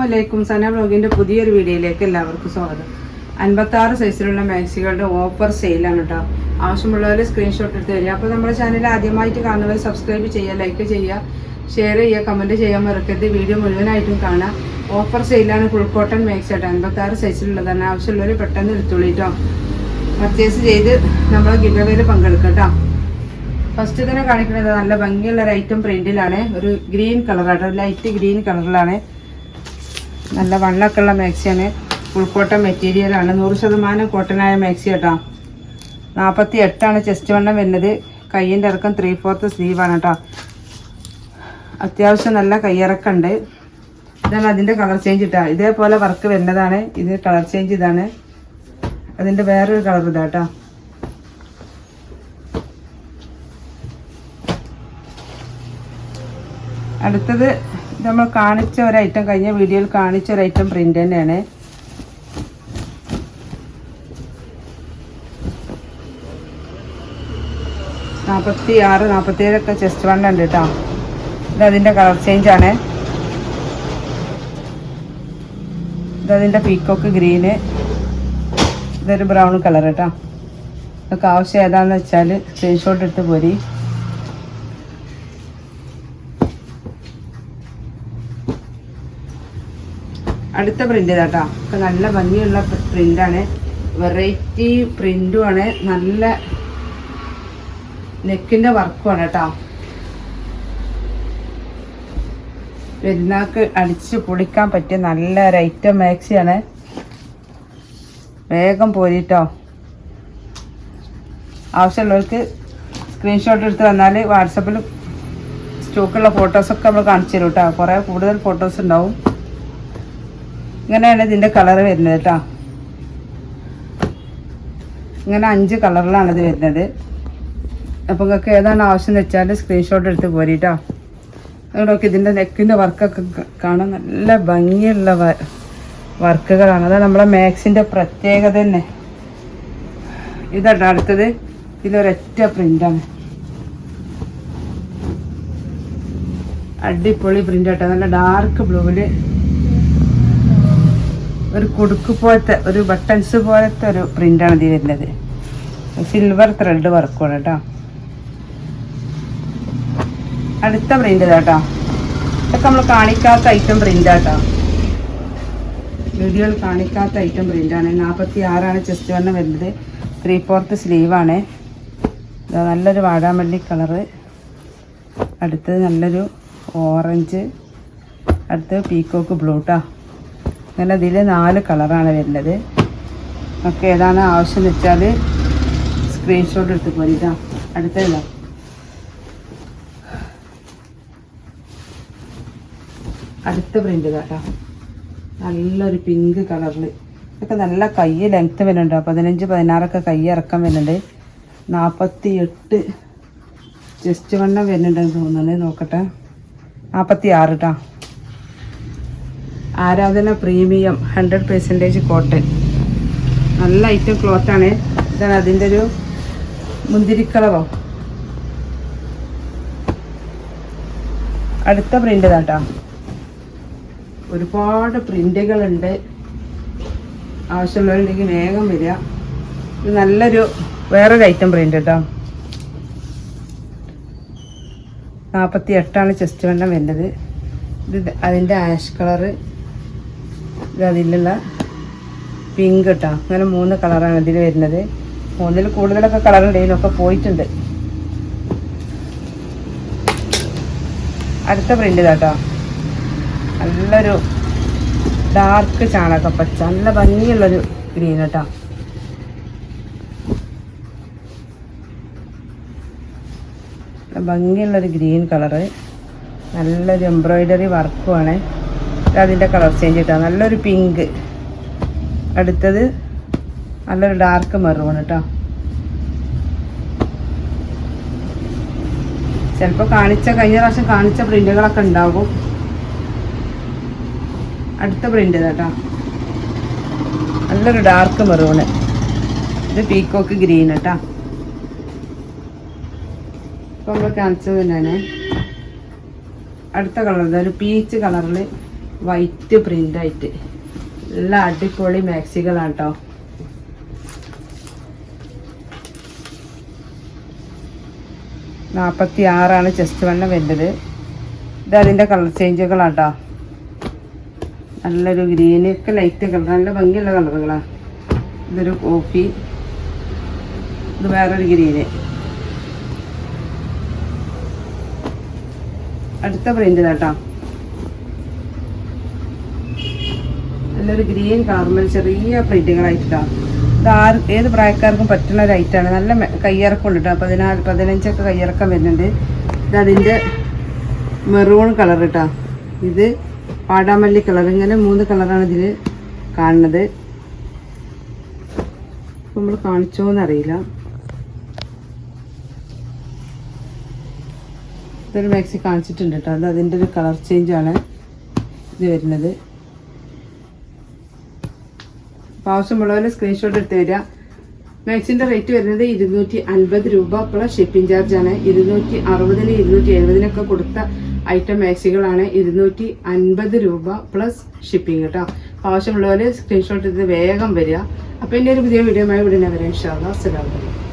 അസ്സലാമലൈക്കും. സന ബ്ലോഗിൻ്റെ പുതിയൊരു വീഡിയോയിലേക്ക് എല്ലാവർക്കും സ്വാഗതം. 56 സൈസിലുള്ള മാക്സികളുടെ ഓഫർ സെയിലാണ് കേട്ടോ. ആവശ്യമുള്ളവർ സ്ക്രീൻഷോട്ട് എടുത്ത് തരിക. അപ്പോൾ നമ്മുടെ ചാനൽ ആദ്യമായിട്ട് കാണുന്നവർ സബ്സ്ക്രൈബ് ചെയ്യുക, ലൈക്ക് ചെയ്യുക, ഷെയർ ചെയ്യുക, കമൻറ്റ് ചെയ്യാൻ മറക്കരുത്. വീഡിയോ മുഴുവനായിട്ടും കാണാം. ഓഫർ സെയിലാണ്. ഫുൾ കോട്ടൺ മാക്സി കേട്ടോ. 56 സൈസിലുള്ളതാണ്. ആവശ്യമുള്ളവർ പെട്ടെന്ന് എടുത്തോളൂ കേട്ടോ. പർച്ചേസ് ചെയ്ത് നമ്മളെ ഗിവവേയിൽ പങ്കെടുക്കാം കേട്ടോ. ഫസ്റ്റ് തന്നെ കാണിക്കുന്നത് നല്ല ഭംഗിയുള്ള ഒരു ഐറ്റം പ്രിന്റിലാണ്. ഒരു ഗ്രീൻ കളറാണ്, ലൈറ്റ് ഗ്രീൻ കളറിലാണ്. നല്ല വണ്ണൊക്കെ ഉള്ള മാക്സിയാണ്. ഫുൾ കോട്ടൺ മെറ്റീരിയലാണ്. 100% കോട്ടനായ മാക്സി കേട്ടോ. 48 ചെസ്റ്റ് വണ്ണം വരുന്നത്. കയ്യിൻ്റെ ഇറക്കം 3/4 സ്ലീവാണ് കേട്ടോ. അത്യാവശ്യം നല്ല കയ്യിറക്കുണ്ട്. ഇതാണ് അതിൻ്റെ കളർ ചേഞ്ച് കേട്ടോ. ഇതേപോലെ വർക്ക് വരുന്നതാണ്. ഇത് കളർ ചേഞ്ച് ഇതാണ്. അതിൻ്റെ വേറൊരു കളർ ഇതാ കേട്ടോ. അടുത്തത് നമ്മൾ കാണിച്ച ഒരു ഐറ്റം, കഴിഞ്ഞ വീഡിയോയിൽ കാണിച്ച ഒരു ഐറ്റം പ്രിന്റ് തന്നെയാണ്. നാൽപ്പത്തി 47 ചെസ്റ്റ് വണ്ണം ഉണ്ട് കേട്ടോ. ഇതതിൻ്റെ കളർ ചേഞ്ചാണ്. ഇതതിൻ്റെ പീക്കോക്ക് ഗ്രീന്, ഇതൊരു ബ്രൗൺ കളർ കേട്ടോ. ഇതൊക്കെ ആവശ്യം ഏതാണെന്ന് വെച്ചാൽ സ്ക്രീൻഷോട്ട് എടുത്ത് പോരി. അടുത്ത പ്രിന്റ് ഇതാട്ടോ. ഒക്കെ നല്ല ഭംഗിയുള്ള പ്രിന്റാണ്. വെറൈറ്റി പ്രിന്റുമാണ്. നല്ല നെക്കിൻ്റെ വർക്കുമാണ് കേട്ടോ. പെരുന്നാൾക്ക് അടിച്ച് പൊളിക്കാൻ പറ്റിയ നല്ല ഒരു ഐറ്റം മാക്സിയാണ്. വേഗം പോരിട്ടോ. ആവശ്യമുള്ളവർക്ക് സ്ക്രീൻഷോട്ട് എടുത്ത് വന്നാൽ വാട്സപ്പിൽ സ്റ്റോക്കുള്ള ഫോട്ടോസൊക്കെ നമ്മൾ കാണിച്ചു തരും കേട്ടോ. കുറേ കൂടുതൽ ഫോട്ടോസ് ഉണ്ടാവും. ഇങ്ങനെയാണ് ഇതിൻ്റെ കളർ വരുന്നത് കേട്ടോ. ഇങ്ങനെ 5 കളറിലാണ് ഇത് വരുന്നത്. അപ്പോൾ നിങ്ങൾക്ക് ഏതാണ് ആവശ്യം എന്ന് വെച്ചാൽ സ്ക്രീൻഷോട്ട് എടുത്ത് പോരിട്ടോ. നോക്കി ഇതിൻ്റെ നെക്കിൻ്റെ വർക്കൊക്കെ കാണാൻ നല്ല ഭംഗിയുള്ള വർക്കുകളാണ്. അതാണ് നമ്മളെ മാക്സിൻ്റെ പ്രത്യേകത തന്നെ. ഇതാണ് അടുത്തത്. ഇതിലൊരൊറ്റ പ്രിൻ്റാണ്. അടിപൊളി പ്രിൻ്റ് കേട്ടോ. നല്ല ഡാർക്ക് ബ്ലൂവിൽ ഒരു കൊടുക്ക് പോലത്തെ, ഒരു ബട്ടൺസ് പോലത്തെ ഒരു പ്രിൻ്റാണ് ഇതിൽ വരുന്നത്. സിൽവർ ത്രെഡ് വർക്കാണ് കേട്ടോ. അടുത്ത പ്രിൻ്റ് ഇതാട്ടോ. ഇതൊക്കെ നമ്മൾ കാണിക്കാത്ത ഐറ്റം പ്രിൻ്റാട്ടോ. വീഡിയോയിൽ കാണിക്കാത്ത ഐറ്റം പ്രിൻ്റാണ്. 46 ചെസ്റ്റ് വണ്ണം വരുന്നത്. 3/4 സ്ലീവാണ്. നല്ലൊരു വാടാമല്ലി കളറ്. അടുത്തത് നല്ലൊരു ഓറഞ്ച്. അടുത്തത് പീക്കോക്ക് ബ്ലൂ കേട്ടോ. അങ്ങനെ ഇതിൽ 4 കളറാണ് വരുന്നത്. നമുക്ക് ഏതാണ് ആവശ്യം എന്ന് വെച്ചാൽ സ്ക്രീൻഷോട്ട് എടുത്ത് പോരിട്ടാ. അടുത്തതല്ല അടുത്ത പ്രിൻ്റ് കേട്ടോ. നല്ലൊരു പിങ്ക് കളറിൽ. ഇതൊക്കെ നല്ല കൈ ലെങ്ത്ത് വരുന്നുണ്ട്. 15-16 കൈ ഇറക്കം വരുന്നുണ്ട്. 48 ചെസ്റ്റ് വണ്ണം വരുന്നുണ്ടെന്ന് തോന്നുന്നത്. നോക്കട്ടെ. 46 കേട്ടോ. ആരാധന പ്രീമിയം 100% കോട്ടൺ. നല്ല ഐറ്റം ക്ലോത്താണ്. ഇതാണ് അതിൻ്റെ ഒരു മുന്തിരിക്കളവോ. അടുത്ത പ്രിൻ്റ് ഇതാട്ടോ. ഒരുപാട് പ്രിൻ്റുകളുണ്ട്. ആവശ്യമുള്ളവരുണ്ടെങ്കിൽ വേഗം വരിക. ഇത് നല്ലൊരു വേറൊരു ഐറ്റം പ്രിൻ്റ് കേട്ടോ. 48 ചെസ്റ്റ് വണ്ണം വരുന്നത്. ഇത് അതിൻ്റെ ആഷ് കളറ്. ഇത് അതിലുള്ള പിങ്ക് കേട്ടോ. അങ്ങനെ 3 കളറാണ് ഇതിൽ വരുന്നത്. 3-ൽ കൂടുതലൊക്കെ കളറുണ്ടെങ്കിലൊക്കെ പോയിട്ടുണ്ട്. അടുത്ത പ്രിൻ്റ് ഇതാട്ടോ. നല്ലൊരു ഡാർക്ക് ചാണകപ്പച്ച, നല്ല ഭംഗിയുള്ളൊരു ഗ്രീൻ കേട്ടോ. ഭംഗിയുള്ളൊരു ഗ്രീൻ കളറ്. നല്ലൊരു എംബ്രോയിഡറി വർക്കുമാണ്. അതിൻ്റെ കളർ ചേഞ്ച് കേട്ടോ. നല്ലൊരു പിങ്ക്. അടുത്തത് നല്ലൊരു ഡാർക്ക് മെറൂൺ കേട്ടോ. ചിലപ്പോൾ കഴിഞ്ഞ പ്രാവശ്യം കാണിച്ച പ്രിൻ്റുകളൊക്കെ ഉണ്ടാകും. അടുത്ത പ്രിൻ്റ് കേട്ടോ. നല്ലൊരു ഡാർക്ക് മെറൂണ്. ഇത് പീക്കോക്ക് ഗ്രീൻ കേട്ടോ. ഇപ്പോൾ നമ്മൾ കാണിച്ചത് തന്നെയാണ്. അടുത്ത കളർ ഒരു പീച്ച് കളറിൽ വൈറ്റ് പ്രിൻ്റായിട്ട് നല്ല അടിപൊളി മാക്സികളാണ് കേട്ടോ. $46 ചെസ്റ്റ് വണ്ണം വരുന്നത്. ഇത് അതിൻ്റെ കളർ ചേഞ്ചുകളാണ് കേട്ടോ. നല്ലൊരു ഗ്രീനൊക്കെ ലൈറ്റ് കളർ, നല്ല ഭംഗിയുള്ള കളറുകളാണ്. ഇതൊരു കോഫി, ഇത് വേറൊരു ഗ്രീന്. അടുത്ത പ്രിന്റ് കേട്ടോ, നല്ലൊരു ഗ്രീൻ കാർമൽ ചെറിയ പ്രിന്റുകളായിട്ടാണ്. ഇത് ഏത് പ്രായക്കാർക്കും പറ്റുന്ന ഒരു ഐറ്റാണ്. നല്ല കയ്യിറക്കം ഉണ്ട് കേട്ടോ. 15 കയ്യിറക്കം വരുന്നുണ്ട്. ഇത് അതിൻ്റെ മെറൂൺ കളർ കേട്ടോ. ഇത് പാടാമല്ലി കളർ. ഇങ്ങനെ 3 കളറാണ് ഇതിൽ കാണുന്നത്. നമ്മൾ കാണിച്ചോന്നറിയില്ല. ഇതൊരു മാക്സി കാണിച്ചിട്ടുണ്ട് കേട്ടോ. അത് അതിൻ്റെ ഒരു കളർ ചേഞ്ചാണ് ഇത് വരുന്നത്. അപ്പോൾ ആവശ്യമുള്ളവരെ സ്ക്രീൻഷോട്ട് എടുത്ത് വരിക. മാക്സിൻ്റെ റേറ്റ് വരുന്നത് $250 പ്ലസ് ഷിപ്പിംഗ് ചാർജാണ്. 260-ന് 270-നൊക്കെ കൊടുത്ത ഐറ്റം മാക്സികളാണ്. $250 പ്ലസ് ഷിപ്പിംഗ് കേട്ടോ. അപ്പോൾ ആവശ്യമുള്ളവർ സ്ക്രീൻഷോട്ട് എടുത്ത് വേഗം വരിക. അപ്പോൾ എൻ്റെ ഒരു പുതിയ വീഡിയോയുമായി ഉടനെ വരാം ഇൻഷാ അല്ലാഹ്. അസ്സലാമു അലൈക്കും.